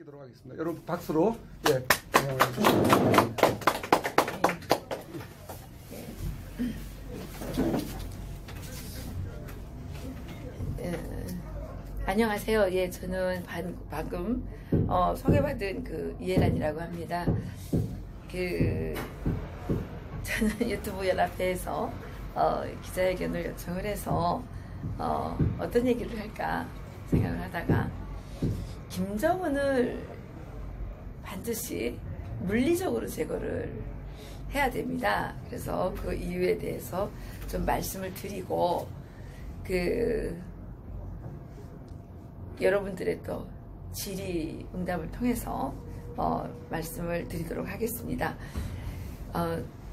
맡기도록 하겠습니다. 여러분 박수로 예. 안녕하세요. 예, 저는 방금 소개받은 그 이혜란이라고 합니다. 저는 유튜브 연합회에서 기자회견을 요청을 해서 어떤 얘기를 할까 생각을 하다가 김정은을 반드시 물리적으로 제거를 해야 됩니다. 그래서 그 이유에 대해서 좀 말씀을 드리고 여러분들의 또 질의응답을 통해서 말씀을 드리도록 하겠습니다.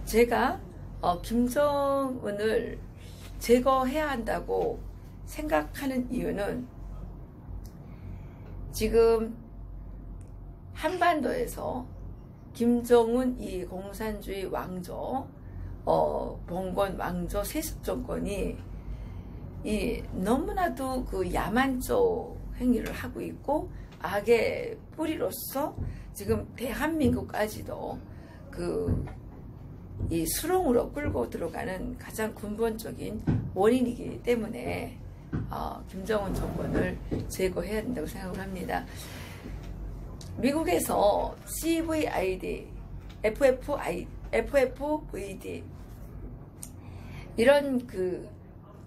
제가 김정은을 제거해야 한다고 생각하는 이유는 지금 한반도에서 김정은 이 공산주의 왕조, 봉건 왕조 세습 정권이 너무나도 그 야만적 행위를 하고 있고 악의 뿌리로서 지금 대한민국까지도 이 수렁으로 끌고 들어가는 가장 근본적인 원인이기 때문에 김정은 정권을 제거해야 된다고 생각을 합니다. 미국에서 CVID, FFVD 이런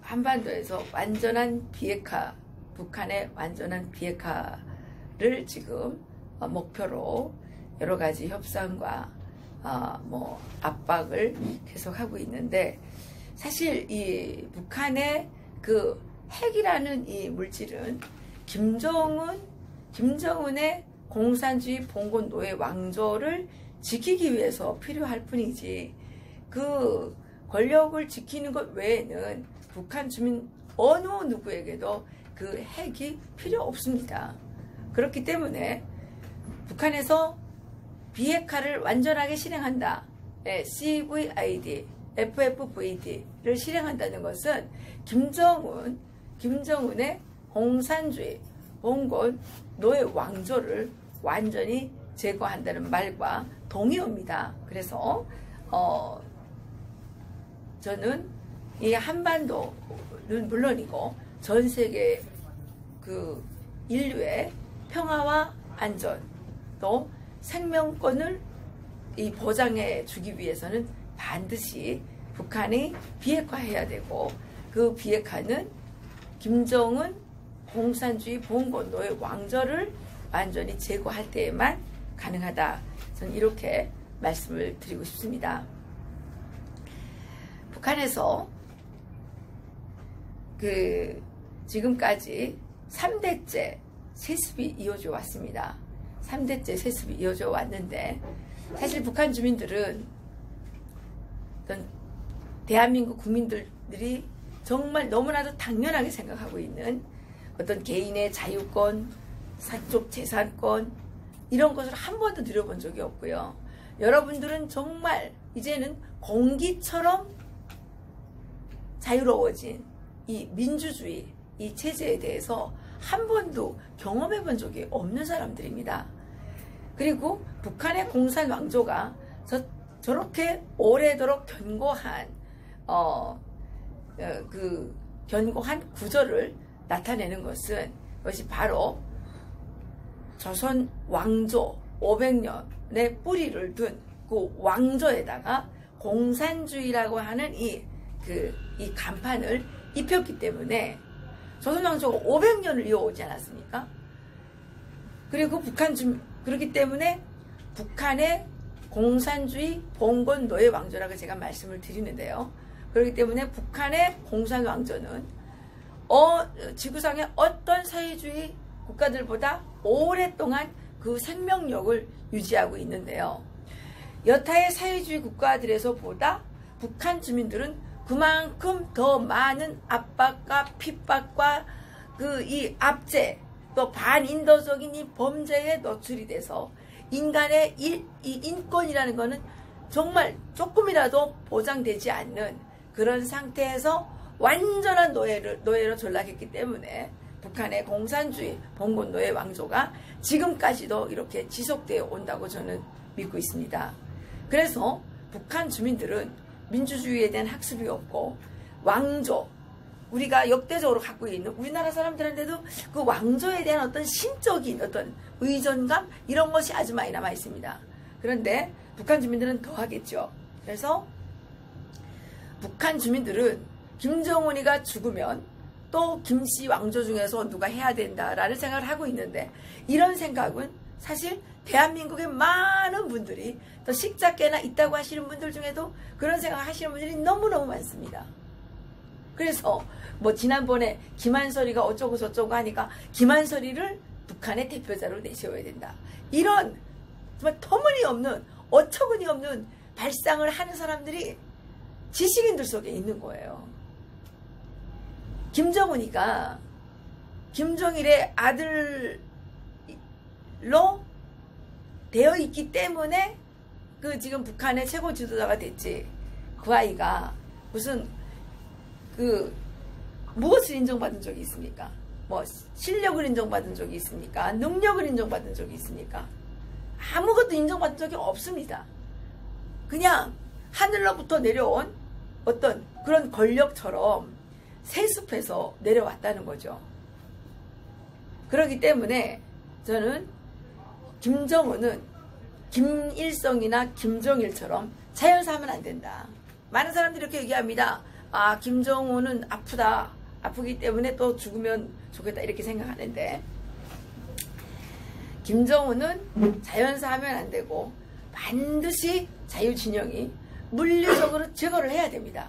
한반도에서 완전한 비핵화, 북한의 완전한 비핵화를 지금 목표로 여러 가지 협상과 압박을 계속하고 있는데, 사실 이 북한의 핵이라는 이 물질은 김정은의 공산주의 봉건 노예 왕조를 지키기 위해서 필요할 뿐이지, 그 권력을 지키는 것 외에는 북한 주민 어느 누구에게도 그 핵이 필요 없습니다. 그렇기 때문에 북한에서 비핵화를 완전하게 실행한다, CVID, FFVD를 실행한다는 것은 김정은의 공산주의 봉건 노예 왕조를 완전히 제거한다는 말과 동의어입니다. 그래서 저는 이 한반도는 물론이고 전 세계 인류의 평화와 안전, 또 생명권을 보장해 주기 위해서는 반드시 북한이 비핵화해야 되고, 그 비핵화는 김정은 공산주의 봉건 노예 왕조를 완전히 제거할 때에만 가능하다. 저는 이렇게 말씀을 드리고 싶습니다. 북한에서 지금까지 3대째 세습이 이어져 왔습니다. 3대째 세습이 이어져 왔는데, 사실 북한 주민들은 어떤 대한민국 국민들이 정말 너무나도 당연하게 생각하고 있는 어떤 개인의 자유권, 사적 재산권, 이런 것을 한 번도 누려본 적이 없고요. 여러분들은 정말 이제는 공기처럼 자유로워진 이 민주주의, 이 체제에 대해서 한 번도 경험해 본 적이 없는 사람들입니다. 그리고 북한의 공산 왕조가 저렇게 오래도록 견고한 견고한 구조를 나타내는 것이 바로 조선 왕조 500년의 뿌리를 둔 그 왕조에다가 공산주의라고 하는 이 간판을 입혔기 때문에 조선 왕조가 500년을 이어오지 않았습니까? 그리고 그렇기 때문에 북한의 공산주의 봉건 노예 왕조라고 제가 말씀을 드리는데요. 그렇기 때문에 북한의 공산 왕조는 지구상의 어떤 사회주의 국가들보다 오랫동안 그 생명력을 유지하고 있는데요. 여타의 사회주의 국가들에서보다 북한 주민들은 그만큼 더 많은 압박과 핍박과 이 압제, 또 반인도적인 이 범죄에 노출이 돼서 인간의 이 인권이라는 것은 정말 조금이라도 보장되지 않는 그런 상태에서 완전한 노예로 전락했기 때문에 북한의 공산주의 봉건노예 왕조가 지금까지도 이렇게 지속되어 온다고 저는 믿고 있습니다. 그래서 북한 주민들은 민주주의에 대한 학습이 없고 왕조, 우리가 역대적으로 갖고 있는 우리나라 사람들한테도 그 왕조에 대한 어떤 신적인 어떤 의존감 이런 것이 아주 많이 남아 있습니다. 그런데 북한 주민들은 더 하겠죠. 그래서 북한 주민들은 김정은이가 죽으면 또 김씨 왕조 중에서 누가 해야 된다라는 생각을 하고 있는데, 이런 생각은 사실 대한민국의 많은 분들이 또 식작계나 있다고 하시는 분들 중에도 그런 생각을 하시는 분들이 너무너무 많습니다. 그래서 뭐 지난번에 김한설이가 어쩌고 저쩌고 하니까 김한설이를 북한의 대표자로 내세워야 된다. 이런 정말 터무니없는 어처구니 없는 발상을 하는 사람들이 지식인들 속에 있는 거예요. 김정은이가 김정일의 아들로 되어 있기 때문에 그 지금 북한의 최고 지도자가 됐지. 그 아이가 무슨 그 무엇을 인정받은 적이 있습니까? 뭐 실력을 인정받은 적이 있습니까? 능력을 인정받은 적이 있습니까? 아무것도 인정받은 적이 없습니다. 그냥 하늘로부터 내려온 어떤 그런 권력처럼 세습해서 내려왔다는 거죠. 그렇기 때문에 저는 김정은은 김일성이나 김정일처럼 자연사하면 안 된다. 많은 사람들이 이렇게 얘기합니다. 아, 김정은은 아프다. 아프기 때문에 또 죽으면 좋겠다. 이렇게 생각하는데, 김정은은 자연사하면 안 되고 반드시 자유진영이 물리적으로 제거를 해야 됩니다.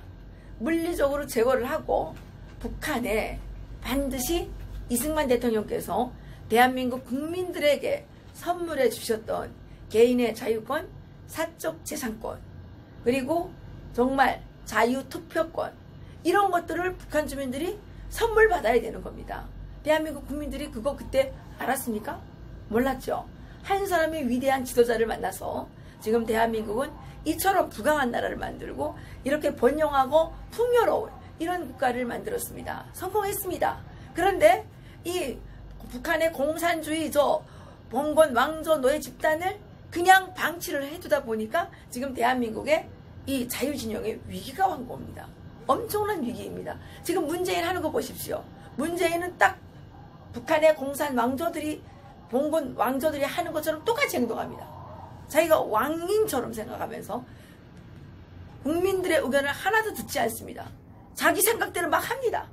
물리적으로 제거를 하고 북한에 반드시 이승만 대통령께서 대한민국 국민들에게 선물해 주셨던 개인의 자유권, 사적 재산권, 그리고 정말 자유투표권, 이런 것들을 북한 주민들이 선물 받아야 되는 겁니다. 대한민국 국민들이 그거 그때 알았습니까? 몰랐죠. 한 사람이 위대한 지도자를 만나서 지금 대한민국은 이처럼 부강한 나라를 만들고 이렇게 번영하고 풍요로운 이런 국가를 만들었습니다. 성공했습니다. 그런데 이 북한의 공산주의 봉건 왕조 노예 집단을 그냥 방치를 해두다 보니까 지금 대한민국의 이 자유진영의 위기가 온 겁니다. 엄청난 위기입니다. 지금 문재인 하는 거 보십시오. 문재인은 딱 북한의 공산 왕조들이 봉건 왕조들이 하는 것처럼 똑같이 행동합니다. 자기가 왕인처럼 생각하면서 국민들의 의견을 하나도 듣지 않습니다. 자기 생각대로 막 합니다.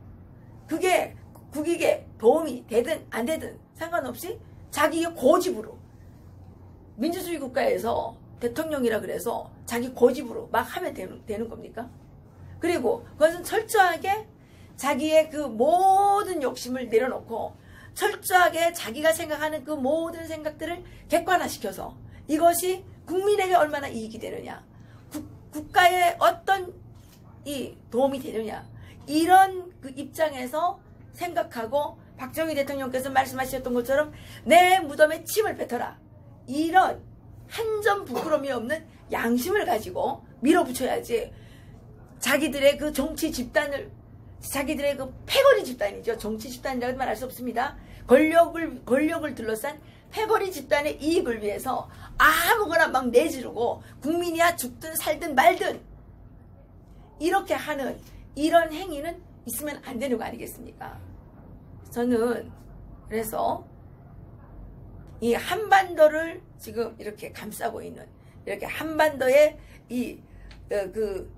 그게 국익에 도움이 되든 안 되든 상관없이 자기의 고집으로, 민주주의 국가에서 대통령이라 그래서 자기 고집으로 막 하면 되는 겁니까? 그리고 그것은 철저하게 자기의 그 모든 욕심을 내려놓고 철저하게 자기가 생각하는 그 모든 생각들을 객관화시켜서 이것이 국민에게 얼마나 이익이 되느냐, 국가에 어떤 이 도움이 되느냐, 이런 그 입장에서 생각하고 박정희 대통령께서 말씀하셨던 것처럼 내 무덤에 침을 뱉어라, 이런 한 점 부끄러움이 없는 양심을 가지고 밀어붙여야지, 자기들의 그 정치 집단을, 자기들의 그 패거리 집단이죠. 정치 집단이라고 말할 수 없습니다. 권력을 둘러싼 패거리 집단의 이익을 위해서 아무거나 막 내지르고 국민이야 죽든 살든 말든 이렇게 하는 이런 행위는 있으면 안 되는 거 아니겠습니까? 저는 그래서 이 한반도를 지금 이렇게 감싸고 있는, 이렇게 한반도의 그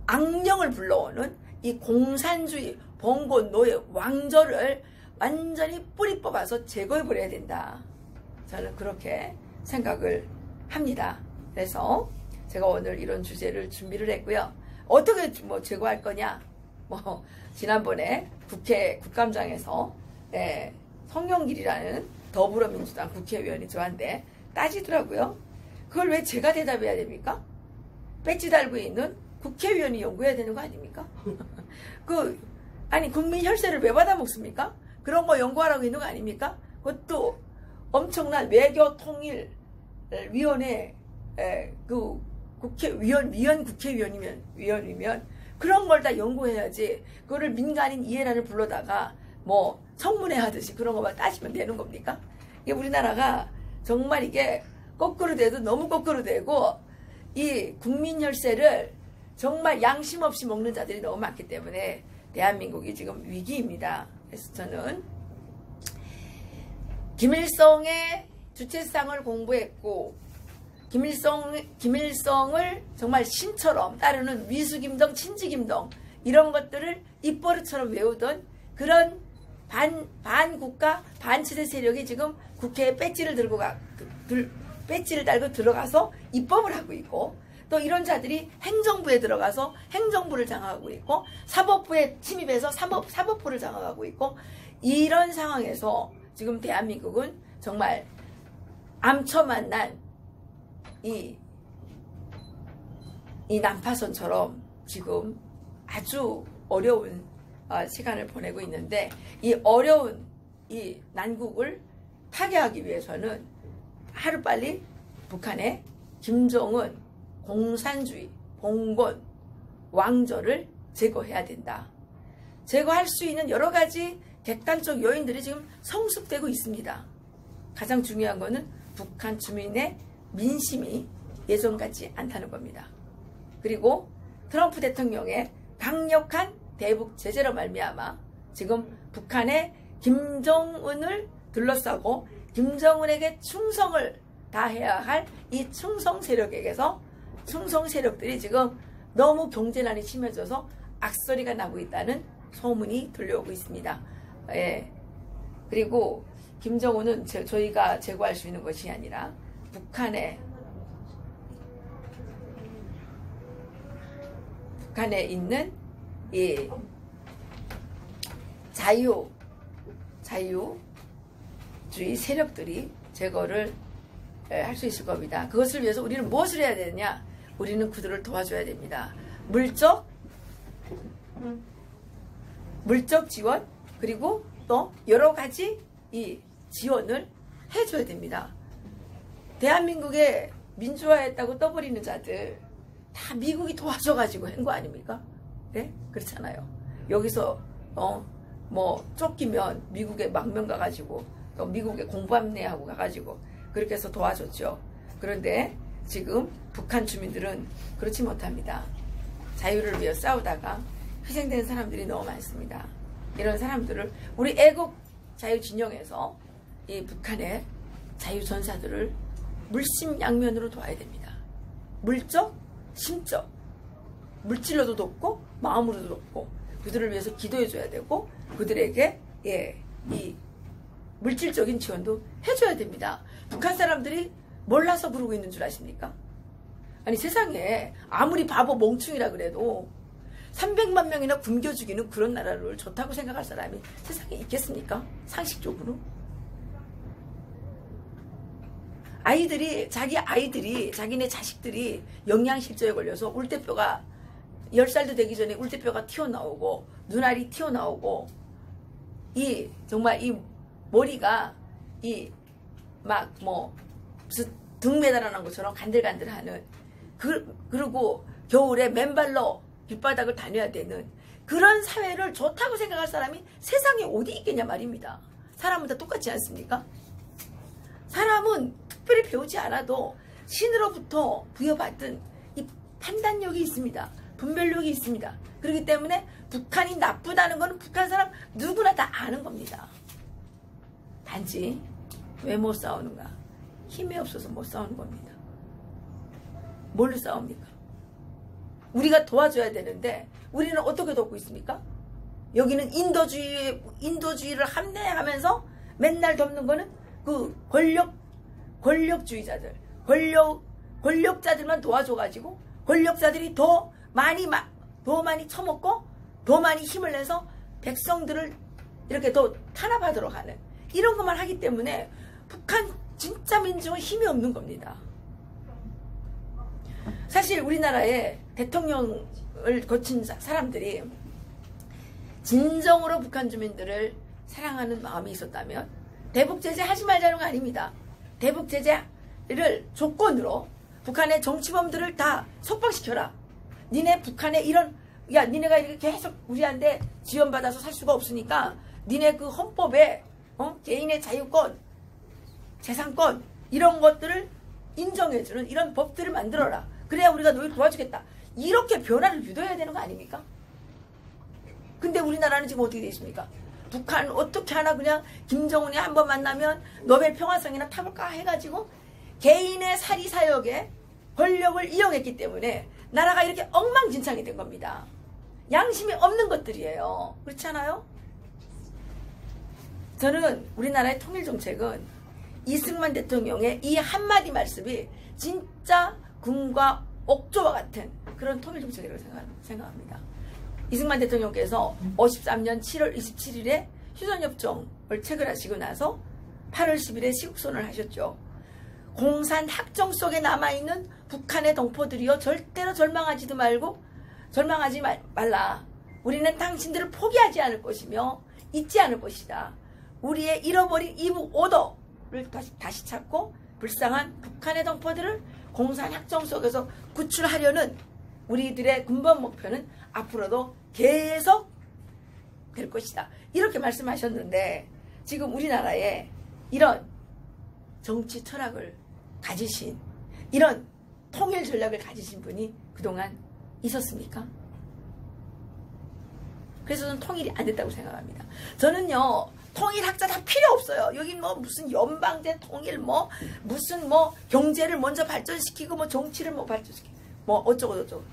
악령을 불러오는 이 공산주의 봉건 노예 왕조를 완전히 뿌리 뽑아서 제거해버려야 된다. 저는 그렇게 생각을 합니다. 그래서 제가 오늘 이런 주제를 준비를 했고요. 어떻게 뭐 제거할 거냐? 뭐 지난번에 국감장에서 성영길이라는 더불어민주당 국회의원이 저한테 따지더라고요. 그걸 왜 제가 대답해야 됩니까? 배지 달고 있는 국회의원이 연구해야 되는 거 아닙니까? 아니 국민 혈세를 왜 받아먹습니까? 그런 거 연구하라고 있는 거 아닙니까? 그것도 엄청난 외교통일위원회 그 위원이면 그런 걸 다 연구해야지, 그거를 민간인 이해란을 불러다가 뭐 청문회 하듯이 그런 거만 따지면 되는 겁니까? 이게 우리나라가 정말 이게 거꾸로 돼도 너무 거꾸로 되고 이 국민 혈세를 정말 양심 없이 먹는 자들이 너무 많기 때문에 대한민국이 지금 위기입니다. 그래서 저는 김일성의 주체상을 공부했고 김일성을 정말 신처럼 따르는 위수김동, 친지김동 이런 것들을 입버릇처럼 외우던 그런 반국가, 반체제 세력이 지금 국회에 배지를 배지를 달고 들어가서 입법을 하고 있고 또 이런 자들이 행정부에 들어가서 행정부를 장악하고 있고 사법부에 침입해서 사법부를 장악하고 있고 이런 상황에서 지금 대한민국은 정말 암초만 난 이 난파선처럼 지금 아주 어려운 시간을 보내고 있는데 이 어려운 이 난국을 타개하기 위해서는 하루빨리 북한의 김정은 공산주의, 봉건, 왕조를 제거해야 된다. 제거할 수 있는 여러 가지 객관적 요인들이 지금 성숙되고 있습니다. 가장 중요한 것은 북한 주민의 민심이 예전 같지 않다는 겁니다. 그리고 트럼프 대통령의 강력한 대북 제재로 말미암아 지금 북한의 김정은을 둘러싸고 김정은에게 충성을 다해야 할 이 충성 세력에게서 충성 세력들이 지금 너무 경제난이 심해져서 악소리가 나고 있다는 소문이 들려오고 있습니다. 예. 그리고 김정은은 저희가 제거할 수 있는 것이 아니라 북한에 있는 이 자유주의 세력들이 제거를 할 수 있을 겁니다. 그것을 위해서 우리는 무엇을 해야 되느냐? 우리는 그들을 도와줘야 됩니다. 물적 지원 그리고 또 여러 가지 이 지원을 해줘야 됩니다. 대한민국에 민주화했다고 떠버리는 자들 다 미국이 도와줘가지고 한 거 아닙니까? 네? 그렇잖아요. 여기서 뭐 쫓기면 미국에 망명 가가지고 또 미국에 공부함내하고 가가지고 그렇게 해서 도와줬죠. 그런데 지금 북한 주민들은 그렇지 못합니다. 자유를 위해 싸우다가 희생된 사람들이 너무 많습니다. 이런 사람들을 우리 애국 자유진영에서 이 북한의 자유전사들을 물심양면으로 도와야 됩니다. 물적, 심적, 물질로도 돕고 마음으로도 돕고 그들을 위해서 기도해줘야 되고 그들에게 이 물질적인 지원도 해줘야 됩니다. 북한 사람들이 몰라서 그러고 있는 줄 아십니까? 아니 세상에 아무리 바보 멍충이라 그래도 300만 명이나 굶겨 죽이는 그런 나라를 좋다고 생각할 사람이 세상에 있겠습니까? 상식적으로. 자기네 자식들이 영양실조에 걸려서 울대뼈가 10살도 되기 전에 울대뼈가 튀어나오고 눈알이 튀어나오고 정말 이 머리가 무슨 등 매달아난 것처럼 간들간들하는 그리고 겨울에 맨발로 길바닥을 다녀야 되는 그런 사회를 좋다고 생각할 사람이 세상에 어디 있겠냐 말입니다. 사람은 다 똑같지 않습니까? 사람은 특별히 배우지 않아도 신으로부터 부여받은 이 판단력이 있습니다. 분별력이 있습니다. 그렇기 때문에 북한이 나쁘다는 것은 북한 사람 누구나 다 아는 겁니다. 단지 왜 못 싸우는가? 힘이 없어서 못 싸우는 겁니다. 뭘로 싸웁니까? 우리가 도와줘야 되는데 우리는 어떻게 돕고 있습니까? 여기는 인도주의를 함내하면서 맨날 돕는 거는 그 권력주의자들, 권력자들만 도와줘가지고 권력자들이 더 많이 처먹고 더 많이 힘을 내서 백성들을 이렇게 더 탄압하도록 하는 이런 것만 하기 때문에 북한 진짜 민중은 힘이 없는 겁니다. 사실 우리나라에 대통령을 거친 사람들이 진정으로 북한 주민들을 사랑하는 마음이 있었다면 대북 제재 하지 말자는 거 아닙니다. 대북 제재를 조건으로 북한의 정치범들을 다 석방시켜라. 니네 북한에 니네가 이렇게 계속 우리한테 지원받아서 살 수가 없으니까 니네 그 헌법에 개인의 자유권, 재산권 이런 것들을 인정해주는 이런 법들을 만들어라. 그래야 우리가 너희 도와주겠다. 이렇게 변화를 유도해야 되는 거 아닙니까? 근데 우리나라는 지금 어떻게 되어 있습니까? 북한 어떻게 하나 그냥 김정은이 한번 만나면 노벨 평화상이나 타볼까 해가지고 개인의 사리사욕에 권력을 이용했기 때문에 나라가 이렇게 엉망진창이 된 겁니다. 양심이 없는 것들이에요. 그렇지 않아요? 저는 우리나라의 통일정책은 이승만 대통령의 이 한마디 말씀이 진짜 금과 옥조와 같은 그런 통일정책이라고 생각합니다. 이승만 대통령께서 53년 7월 27일에 휴전협정을 체결하시고 나서 8월 10일에 시국선언을 하셨죠. 공산 학정 속에 남아있는 북한의 동포들이여 절대로 절망하지 말라. 우리는 당신들을 포기하지 않을 것이며 잊지 않을 것이다. 우리의 잃어버린 이북 오도를 다시 찾고 불쌍한 북한의 동포들을 공산 학정 속에서 구출하려는 우리들의 근본 목표는 앞으로도 계속 될 것이다. 이렇게 말씀하셨는데 지금 우리나라에 이런 정치 철학을 가지신 이런 통일 전략을 가지신 분이 그동안 있었습니까? 그래서 저는 통일이 안 됐다고 생각합니다. 저는요 통일학자 다 필요 없어요. 여기 뭐 무슨 연방제 통일 무슨 경제를 먼저 발전시키고 정치를 발전시키고 어쩌고 저쩌고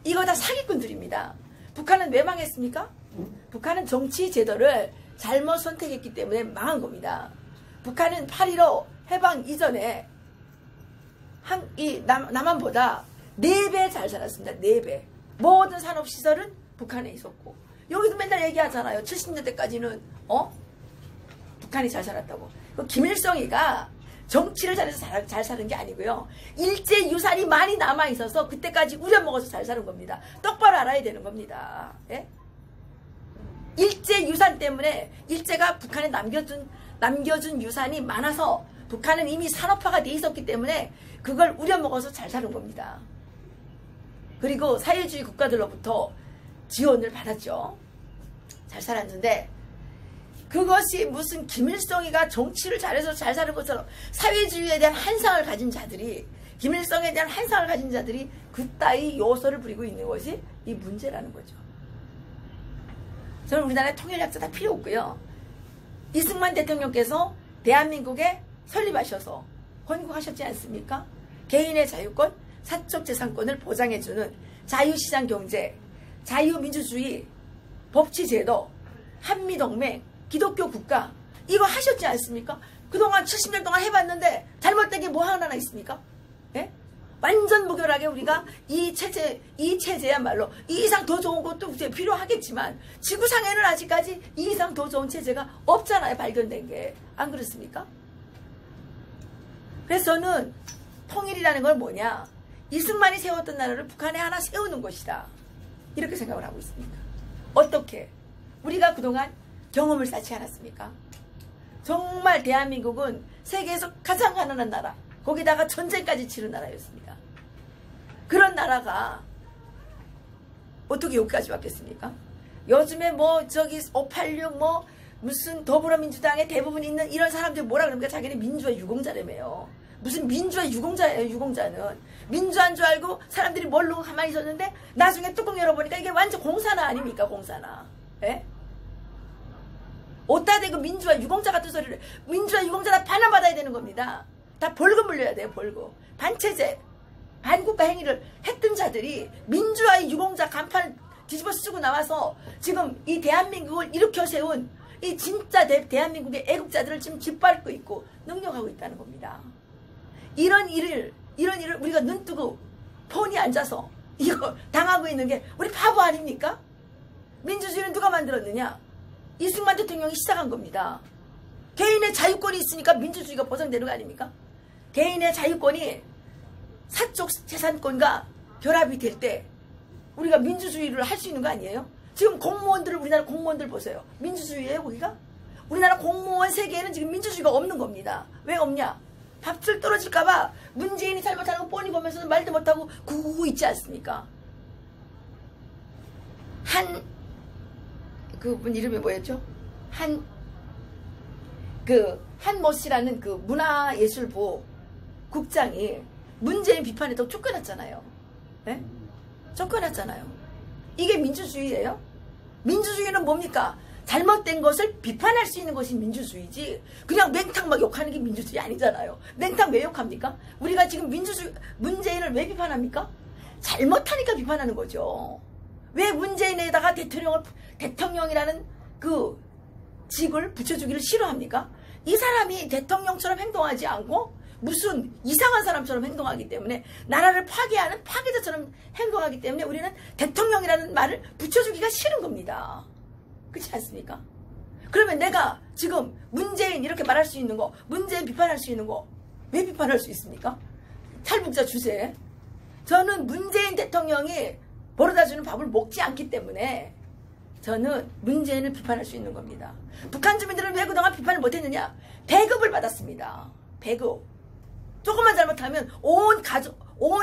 이거 다 사기꾼들입니다. 북한은 왜 망했습니까? 북한은 정치 제도를 잘못 선택했기 때문에 망한 겁니다. 북한은 8.15 해방 이전에 남한보다 4배 잘 살았습니다. 4배. 모든 산업시설은 북한에 있었고 여기도 맨날 얘기하잖아요. 70년대까지는 북한이 잘 살았다고. 김일성이가 정치를 잘해서 잘 사는 게 아니고요. 일제 유산이 많이 남아있어서 그때까지 우려먹어서 잘 사는 겁니다. 똑바로 알아야 되는 겁니다. 예? 일제 유산 때문에 일제가 북한에 남겨준 유산이 많아서 북한은 이미 산업화가 돼 있었기 때문에 그걸 우려먹어서 잘 사는 겁니다. 그리고 사회주의 국가들로부터 지원을 받았죠. 잘 살았는데 그것이 무슨 김일성이가 정치를 잘해서 잘 사는 것처럼 사회주의에 대한 한상을 가진 자들이 김일성에 대한 한상을 가진 자들이 그따위 요소를 부리고 있는 것이 이 문제라는 거죠. 저는 우리나라의 통일학자 다 필요 없고요. 이승만 대통령께서 대한민국에 설립하셔서 건국하셨지 않습니까? 개인의 자유권, 사적 재산권을 보장해주는 자유시장 경제, 자유민주주의, 법치제도, 한미동맹, 기독교 국가 이거 하셨지 않습니까? 그동안 70년 동안 해봤는데 잘못된 게 뭐 하나 있습니까? 예? 완전 무결하게 우리가 이 체제야말로 이 이상 더 좋은 것도 필요하겠지만 지구상에는 아직까지 이 이상 더 좋은 체제가 없잖아요. 발견된 게. 안 그렇습니까? 그래서 저는 통일이라는 건 뭐냐? 이승만이 세웠던 나라를 북한에 하나 세우는 것이다. 이렇게 생각을 하고 있습니다. 어떻게? 우리가 그동안 경험을 쌓지 않았습니까? 정말 대한민국은 세계에서 가장 가난한 나라, 거기다가 전쟁까지 치른 나라였습니다. 그런 나라가 어떻게 여기까지 왔겠습니까? 요즘에 586 무슨 더불어민주당에 대부분 있는 이런 사람들이 뭐라 그럽니까? 자기는 민주화 유공자라며요. 무슨 민주화 유공자예요. 유공자는 민주화인 줄 알고 사람들이 모르고 가만히 있었는데 나중에 뚜껑 열어보니까 이게 완전 공산화 아닙니까? 공산화. 예? 어디다 대고 민주화 유공자 같은 소리를. 민주화 유공자 다 반환받아야 되는 겁니다. 다 벌금 물려야 돼요. 벌금. 반체제 반국가 행위를 했던 자들이 민주화의 유공자 간판 뒤집어 쓰고 나와서 지금 이 대한민국을 일으켜 세운 이 진짜 대한민국의 애국자들을 지금 짓밟고 있고 능력하고 있다는 겁니다. 이런 일을 우리가 눈뜨고 폰이 앉아서 이거 당하고 있는 게 우리 바보 아닙니까? 민주주의는 누가 만들었느냐? 이승만 대통령이 시작한 겁니다. 개인의 자유권이 있으니까 민주주의가 보장되는 거 아닙니까? 개인의 자유권이 사적 재산권과 결합이 될 때 우리가 민주주의를 할 수 있는 거 아니에요? 지금 우리나라 공무원들 보세요. 민주주의예요 거기가? 우리나라 공무원 세계에는 지금 민주주의가 없는 겁니다. 왜 없냐? 밥줄 떨어질까봐 문재인이 잘못하는 거 뻔히 보면서 말도 못하고 구구구 있지 않습니까? 그분 이름이 뭐였죠? 한모 씨라는 그 문화예술부 국장이 문재인 비판했다고 쫓겨났잖아요. 네? 쫓겨났잖아요. 이게 민주주의예요? 민주주의는 뭡니까? 잘못된 것을 비판할 수 있는 것이 민주주의지 그냥 맹탕 막 욕하는 게 민주주의 아니잖아요. 맹탕 왜 욕합니까? 우리가 지금 문재인을 왜 비판합니까? 잘못하니까 비판하는 거죠. 왜 문재인에다가 대통령이라는 그 직을 붙여주기를 싫어합니까? 이 사람이 대통령처럼 행동하지 않고 무슨 이상한 사람처럼 행동하기 때문에 나라를 파괴하는 파괴자처럼 행동하기 때문에 우리는 대통령이라는 말을 붙여주기가 싫은 겁니다. 그렇지 않습니까? 그러면 내가 지금 문재인 이렇게 말할 수 있는 거, 문재인 비판할 수 있는 거 왜 비판할 수 있습니까? 탈북자 주제. 저는 문재인 대통령이 벌어다주는 밥을 먹지 않기 때문에 저는 문재인을 비판할 수 있는 겁니다. 북한 주민들은 왜 그동안 비판을 못했느냐? 배급을 받았습니다. 배급. 조금만 잘못하면 온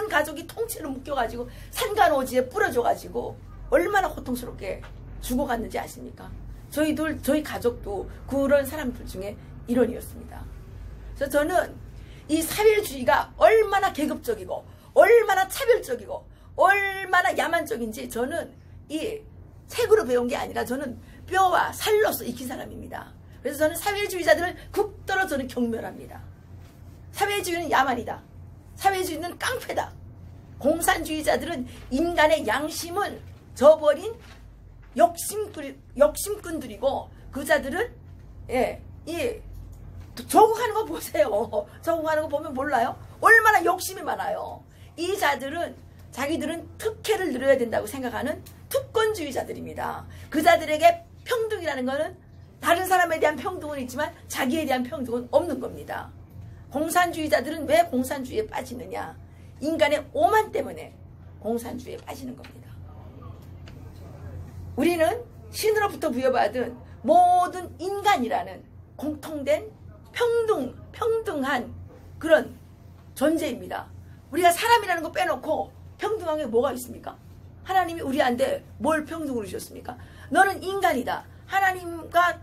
가족이 통째로 묶여가지고 산간오지에 뿌려줘가지고 얼마나 고통스럽게 죽어갔는지 아십니까? 저희 가족도 그런 사람들 중에 일원이었습니다. 그래서 저는 이 사회주의가 얼마나 계급적이고 얼마나 차별적이고 얼마나 야만적인지 저는 이 책으로 배운 게 아니라 저는 뼈와 살로서 익힌 사람입니다. 그래서 저는 사회주의자들을 극도로 저는 경멸합니다. 사회주의는 야만이다. 사회주의는 깡패다. 공산주의자들은 인간의 양심을 저버린 욕심꾼들이고 그 자들은 저국하는 거 보세요. 저국하는 거 보면 몰라요? 얼마나 욕심이 많아요. 이 자들은 자기들은 특혜를 누려야 된다고 생각하는 특권주의자들입니다. 그 자들에게 평등이라는 것은 다른 사람에 대한 평등은 있지만 자기에 대한 평등은 없는 겁니다. 공산주의자들은 왜 공산주의에 빠지느냐? 인간의 오만 때문에 공산주의에 빠지는 겁니다. 우리는 신으로부터 부여받은 모든 인간이라는 공통된 평등한 그런 존재입니다. 우리가 사람이라는 거 빼놓고 평등한 게 뭐가 있습니까? 하나님이 우리한테 뭘 평등으로 주셨습니까? 너는 인간이다. 하나님과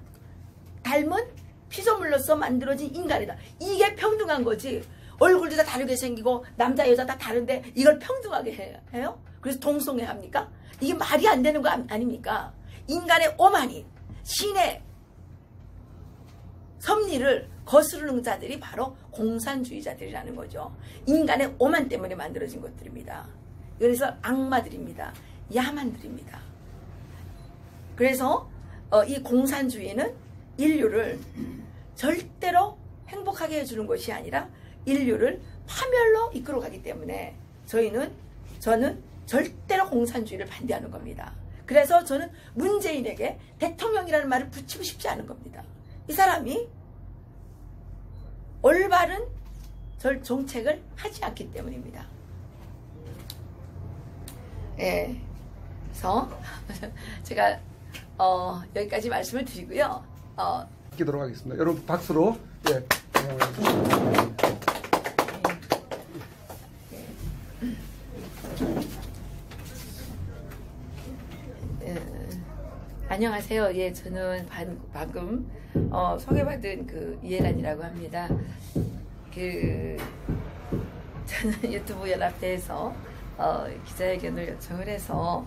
닮은 피조물로서 만들어진 인간이다. 이게 평등한 거지. 얼굴도 다 다르게 생기고 남자 여자 다 다른데 이걸 평등하게 해요? 그래서 동성애 합니까? 이게 말이 안 되는 거 아닙니까? 인간의 오만이 신의 섭리를 거스르는 자들이 바로 공산주의자들이라는 거죠. 인간의 오만 때문에 만들어진 것들입니다. 그래서 악마들입니다. 야만들입니다. 그래서 이 공산주의는 인류를 절대로 행복하게 해주는 것이 아니라 인류를 파멸로 이끌어가기 때문에 저는 절대로 공산주의를 반대하는 겁니다. 그래서 저는 문재인에게 대통령이라는 말을 붙이고 싶지 않은 겁니다. 이 사람이 올바른 정책을 하지 않기 때문입니다. 예, 그래서 제가 여기까지 말씀을 드리고요. 드리도록 하겠습니다. 여러분 박수로. 예. 안녕하세요. 예, 저는 방금 소개받은 그 이혜란이라고 합니다. 저는 유튜브 연합회에서 기자회견을 요청을 해서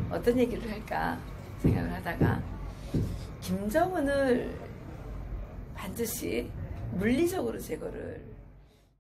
어떤 얘기를 할까 생각을 하다가 김정은을 반드시 물리적으로 제거를